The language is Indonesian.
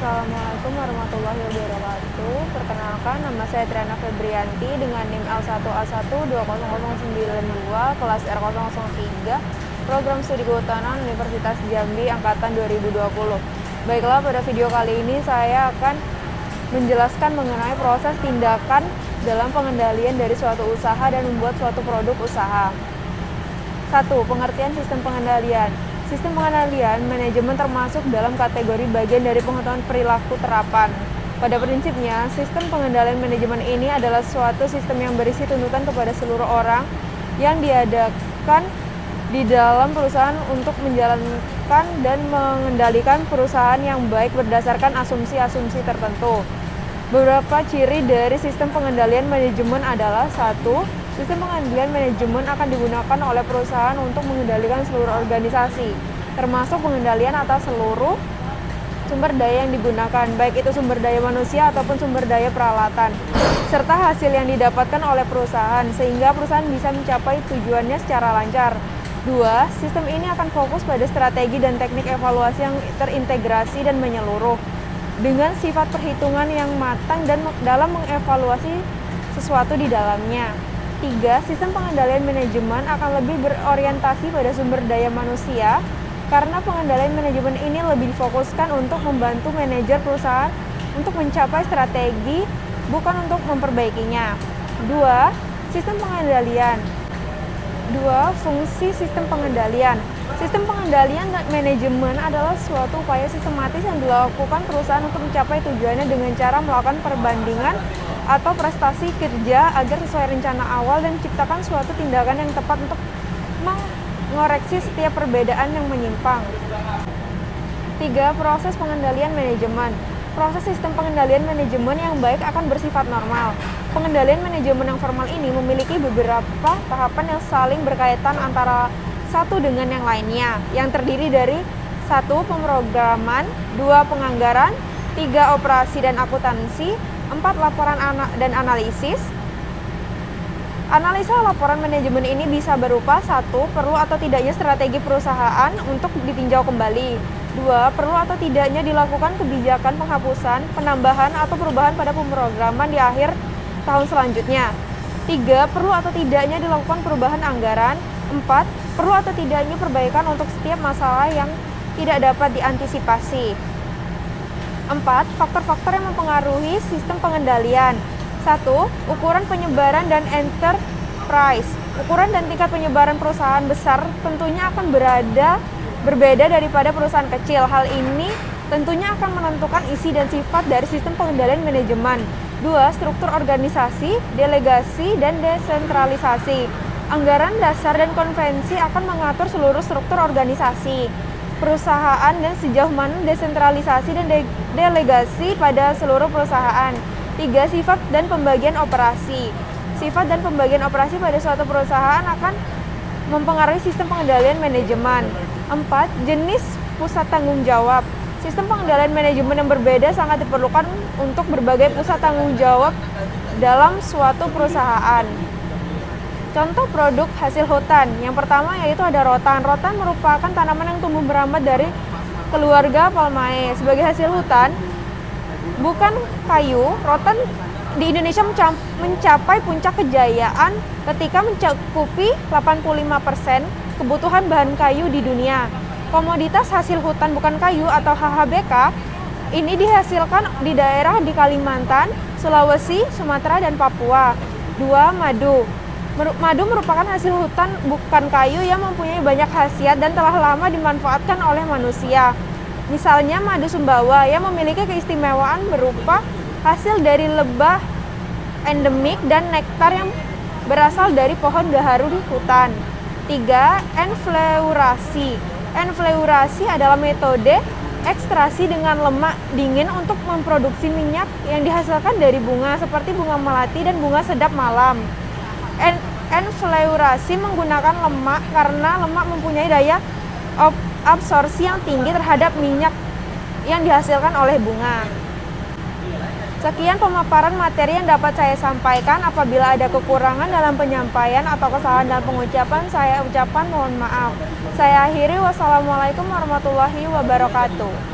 Assalamualaikum warahmatullahi wabarakatuh. Perkenalkan, nama saya Triana Febrianti dengan NIM L1A1200092, kelas R003, Program Studi Kehutanan Universitas Jambi Angkatan 2020. Baiklah, pada video kali ini saya akan menjelaskan mengenai proses tindakan dalam pengendalian dari suatu usaha dan membuat suatu produk usaha. 1. Pengertian sistem pengendalian. Sistem pengendalian manajemen termasuk dalam kategori bagian dari pengetahuan perilaku terapan. Pada prinsipnya, sistem pengendalian manajemen ini adalah suatu sistem yang berisi tuntutan kepada seluruh orang yang diadakan di dalam perusahaan untuk menjalankan dan mengendalikan perusahaan yang baik berdasarkan asumsi-asumsi tertentu. Beberapa ciri dari sistem pengendalian manajemen adalah: 1. Sistem pengendalian manajemen akan digunakan oleh perusahaan untuk mengendalikan seluruh organisasi, termasuk pengendalian atas seluruh sumber daya yang digunakan, baik itu sumber daya manusia ataupun sumber daya peralatan, serta hasil yang didapatkan oleh perusahaan, sehingga perusahaan bisa mencapai tujuannya secara lancar. 2. Sistem ini akan fokus pada strategi dan teknik evaluasi yang terintegrasi dan menyeluruh, dengan sifat perhitungan yang matang dan dalam mengevaluasi sesuatu di dalamnya. 3. Sistem pengendalian manajemen akan lebih berorientasi pada sumber daya manusia, karena pengendalian manajemen ini lebih difokuskan untuk membantu manajer perusahaan untuk mencapai strategi, bukan untuk memperbaikinya. 2. Sistem pengendalian. 2. Fungsi sistem pengendalian. Sistem pengendalian dan manajemen adalah suatu upaya sistematis yang dilakukan perusahaan untuk mencapai tujuannya dengan cara melakukan perbandingan atau prestasi kerja agar sesuai rencana awal dan menciptakan suatu tindakan yang tepat untuk mengoreksi setiap perbedaan yang menyimpang. 3. Proses pengendalian manajemen. Proses sistem pengendalian manajemen yang baik akan bersifat normal. Pengendalian manajemen yang formal ini memiliki beberapa tahapan yang saling berkaitan antara satu dengan yang lainnya, yang terdiri dari 1. Pemrograman, 2. Penganggaran, 3. Operasi dan akuntansi, 4. Laporan dan analisis. Analisa laporan manajemen ini bisa berupa: 1. Perlu atau tidaknya strategi perusahaan untuk ditinjau kembali. 2. Perlu atau tidaknya dilakukan kebijakan penghapusan, penambahan, atau perubahan pada pemrograman di akhir tahun selanjutnya. 3. Perlu atau tidaknya dilakukan perubahan anggaran. 4. Perlu atau tidaknya perbaikan untuk setiap masalah yang tidak dapat diantisipasi. 4. Faktor-faktor yang mempengaruhi sistem pengendalian. 1. Ukuran penyebaran dan enterprise. Ukuran dan tingkat penyebaran perusahaan besar tentunya akan berbeda daripada perusahaan kecil. Hal ini tentunya akan menentukan isi dan sifat dari sistem pengendalian manajemen. 2. Struktur organisasi, delegasi, dan desentralisasi. Anggaran dasar dan konvensi akan mengatur seluruh struktur organisasi perusahaan dan sejauh mana desentralisasi dan delegasi pada seluruh perusahaan. 3. Sifat dan pembagian operasi. Sifat dan pembagian operasi pada suatu perusahaan akan mempengaruhi sistem pengendalian manajemen. 4. Jenis pusat tanggung jawab. Sistem pengendalian manajemen yang berbeda sangat diperlukan untuk berbagai pusat tanggung jawab dalam suatu perusahaan. Contoh produk hasil hutan. Yang pertama yaitu ada rotan. Rotan merupakan tanaman yang tumbuh merambat dari keluarga Palmae. Sebagai hasil hutan, bukan kayu, rotan di Indonesia mencapai puncak kejayaan ketika mencakupi 85% kebutuhan bahan kayu di dunia. Komoditas hasil hutan bukan kayu atau HHBK ini dihasilkan di daerah di Kalimantan, Sulawesi, Sumatera, dan Papua. 2. Madu. Madu merupakan hasil hutan bukan kayu yang mempunyai banyak khasiat dan telah lama dimanfaatkan oleh manusia. Misalnya madu Sumbawa yang memiliki keistimewaan berupa hasil dari lebah endemik dan nektar yang berasal dari pohon gaharu di hutan. 3. Enfleurasi. Enfleurasi adalah metode ekstraksi dengan lemak dingin untuk memproduksi minyak yang dihasilkan dari bunga seperti bunga melati dan bunga sedap malam. Enfleurasi menggunakan lemak karena lemak mempunyai daya absorpsi yang tinggi terhadap minyak yang dihasilkan oleh bunga. Sekian pemaparan materi yang dapat saya sampaikan. Apabila ada kekurangan dalam penyampaian atau kesalahan dalam pengucapan, saya ucapkan mohon maaf. Saya akhiri. Wassalamualaikum warahmatullahi wabarakatuh.